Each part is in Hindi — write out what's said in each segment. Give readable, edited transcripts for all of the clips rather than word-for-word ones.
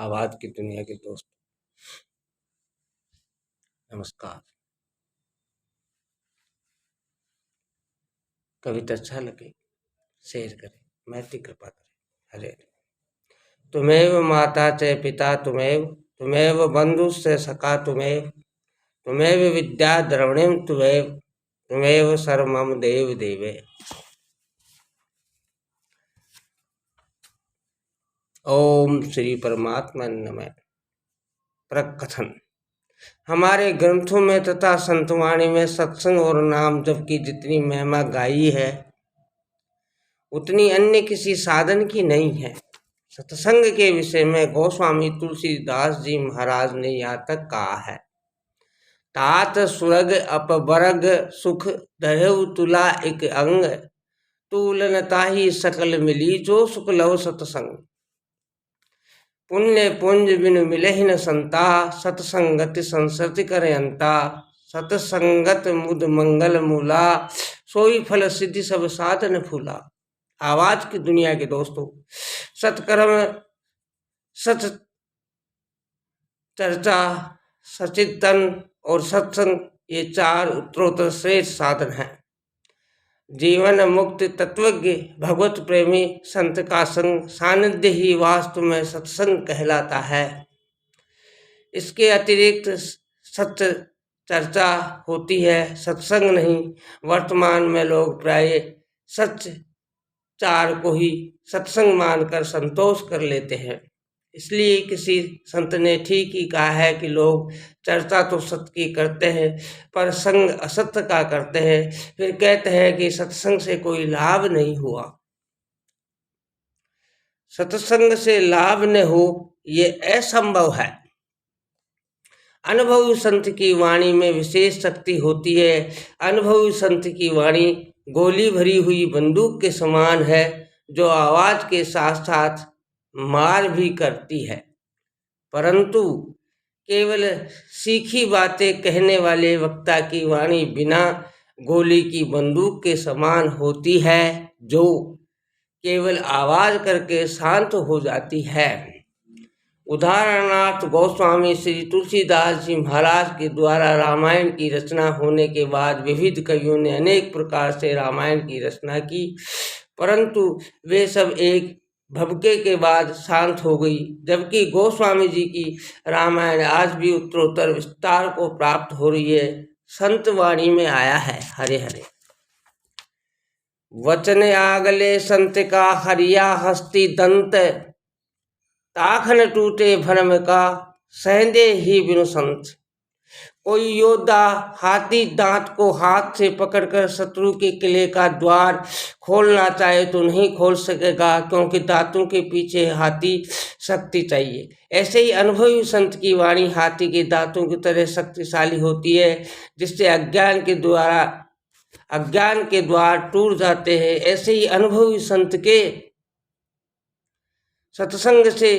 आवाज की दुनिया के दोस्त, नमस्कार। कविता अच्छा लगे शेयर करें, मैत्री कृपा करें। हरे हरे। तुमेव माता च पिता तुमेव, तुमेव बंधुश्च सखा तुमेव, तुमेव विद्या द्रविणीं तुमेव, तुमेव सर्वमम देव देवे। ओम श्री परमात्मा नमः। प्रकथन। हमारे ग्रंथों में तथा संतवाणी में सत्संग और नाम जप की जितनी महिमा गाई है उतनी अन्य किसी साधन की नहीं है। सत्संग के विषय में गोस्वामी तुलसीदास जी महाराज ने यहाँ तक कहा है, तात सुरग अपबरग सुख दहेव तुला एक अंग, तूलन ताही सकल मिली जो सुख लव सत्संग। पुण्य पुंज बिन मिलहि न संता, सत्संगति संसति करे अंता, सत्संगत मुद मंगल मूला, सोई फल सिद्धि सब साधन फूला। आवाज की दुनिया के दोस्तों, सत्कर्म, सत चर्चा, सचिंतन और सत्संग ये चार उत्तरोत्तर श्रेष्ठ साधन हैं। जीवन मुक्त तत्वज्ञ भगवत प्रेमी संत का संग सानिध्य ही वास्तव में सत्संग कहलाता है। इसके अतिरिक्त सत्य चर्चा होती है, सत्संग नहीं। वर्तमान में लोग प्राय सत्य चार को ही सत्संग मानकर संतोष कर लेते हैं। इसलिए किसी संत ने ठीक ही कहा है कि लोग चर्चा तो सत्य की करते हैं पर संग असत्य का करते हैं, फिर कहते हैं कि सत्संग से कोई लाभ नहीं हुआ। सत्संग से लाभ न हो ये असंभव है। अनुभवी संत की वाणी में विशेष शक्ति होती है। अनुभवी संत की वाणी गोली भरी हुई बंदूक के समान है, जो आवाज के साथ साथ मार भी करती है। परंतु केवल सीखी बातें कहने वाले वक्ता की वाणी बिना गोली की बंदूक के समान होती है, जो केवल आवाज करके शांत हो जाती है। उदाहरणार्थ गोस्वामी श्री तुलसीदास जी महाराज के द्वारा रामायण की रचना होने के बाद विविध कवियों ने अनेक प्रकार से रामायण की रचना की, परंतु वे सब एक भबके के बाद शांत हो गई। जबकि गोस्वामी जी की रामायण आज भी उत्तरोत्तर विस्तार को प्राप्त हो रही है। संत वाणी में आया है, हरे हरे। वचन आगले संत का हरिया हस्ती दंत, ताखन टूटे भरम का सहदे ही बिनु संत। कोई योद्धा हाथी दांत को हाथ से पकड़कर शत्रु के किले का द्वार खोलना चाहे तो नहीं खोल सकेगा, क्योंकि दांतों के पीछे हाथी शक्ति चाहिए। ऐसे ही अनुभवी संत की वाणी हाथी के दांतों की तरह शक्तिशाली होती है, जिससे अज्ञान के द्वार टूट जाते हैं। ऐसे ही अनुभवी संत के सत्संग से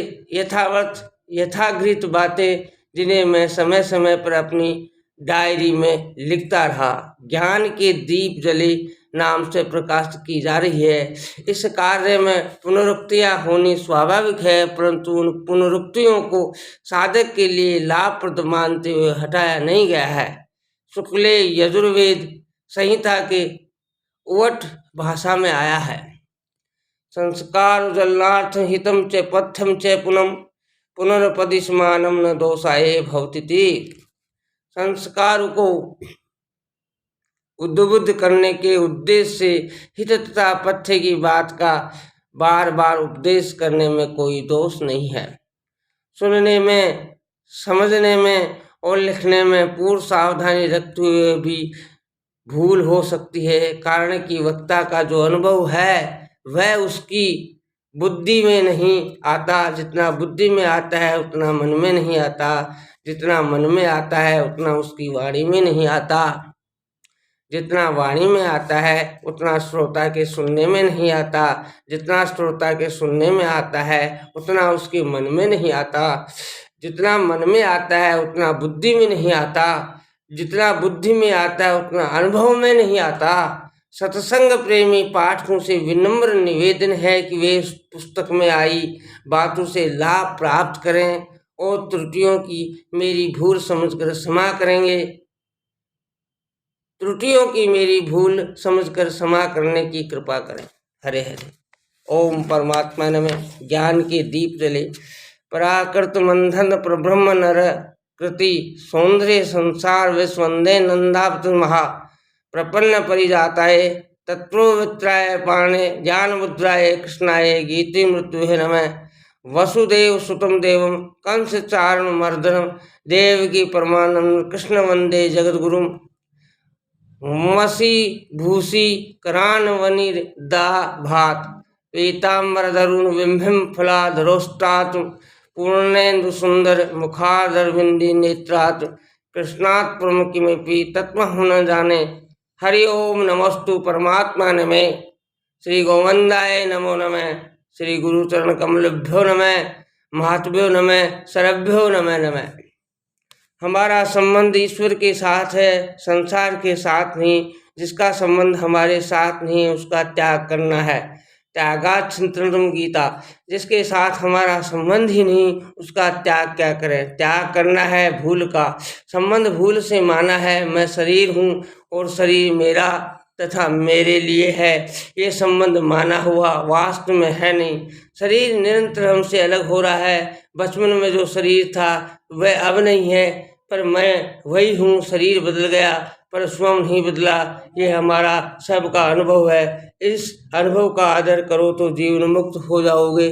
यथाग्रहित बातें, जिन्हें मैं समय समय पर अपनी डायरी में लिखता रहा, ज्ञान के दीप जले नाम से प्रकाशित की जा रही है। इस कार्य में पुनरुक्तियाँ होनी स्वाभाविक है, परंतु उन पुनरुक्तियों को साधक के लिए लाभप्रद मानते हुए हटाया नहीं गया है। शुक्ल यजुर्वेद संहिता के उवट भाषा में आया है, संस्कार उज्जवलार्थ हितम च पथ्यम च पुनम पुनर्पदिशमानम न दोषाये भवति। संस्कार को उद्बुद्ध करने के उद्देश्य से हित तथा पथ्य की बात का बार बार उपदेश करने में कोई दोष नहीं है। सुनने में, समझने में और लिखने में पूर्ण सावधानी रखते हुए भी भूल हो सकती है, कारण कि वक्ता का जो अनुभव है वह उसकी बुद्धि में नहीं आता। जितना बुद्धि में आता है उतना मन में नहीं आता, जितना मन में आता है उतना उसकी वाणी में नहीं आता, जितना वाणी में आता है उतना श्रोता के सुनने में नहीं आता, जितना श्रोता के सुनने में आता है उतना उसके मन में नहीं आता, जितना मन में आता है उतना बुद्धि में नहीं आता, जितना बुद्धि में आता है उतना अनुभव में नहीं आता। सत्संग प्रेमी पाठकों से विनम्र निवेदन है कि वे इस पुस्तक में आई बातों से लाभ प्राप्त करें और त्रुटियों की मेरी भूल समझकर क्षमा करेंगे। त्रुटियों की मेरी भूल समझकर क्षमा करने की कृपा करें। हरे हरे। ओम परमात्मा नमः। ज्ञान के दीप जले पराकृत मंथन प्रब्रह्म नर कृति सौंदर्य संसार विस्वंदे नंदाप्त महा प्रपन्न परिजाताय तत्ववित्राय पाणे ज्ञान मुद्राय कृष्णाय गीति मृत्यु नमः। वसुदेव सुतम देवम कंस चारण मर्दनम देवकी परमानंद कृष्ण वंदे जगद्गुरु। मसी भूषी करान वनिर दा भात पीताम्बर धरुण बिंबिम फलाधरोष्टात् पूर्णेन्दु सुंदर मुखादरविंदी नेत्रात् कृष्णात् प्रमुखिमपि तत्व न जाने। हरि ओम नमस्तु परमात्मा नमः। श्री गोवंदाय नमो नमः। श्री गुरुचरण कमलभ्यो नमः। महात्म्यो नमः। सरभ्यो नमः नमः। हमारा संबंध ईश्वर के साथ है, संसार के साथ नहीं। जिसका संबंध हमारे साथ नहीं है उसका त्याग करना है। त्यागात् चिंतनम गीता। जिसके साथ हमारा संबंध ही नहीं उसका त्याग क्या करें। त्याग करना है भूल का। संबंध भूल से माना है मैं शरीर हूँ और शरीर मेरा तथा मेरे लिए है। ये संबंध माना हुआ वास्तव में है नहीं। शरीर निरंतर हमसे अलग हो रहा है। बचपन में जो शरीर था वह अब नहीं है, पर मैं वही हूँ। शरीर बदल गया पर स्वयं नहीं बदला। ये हमारा सबका अनुभव है। इस अनुभव का आदर करो तो जीवन मुक्त हो जाओगे।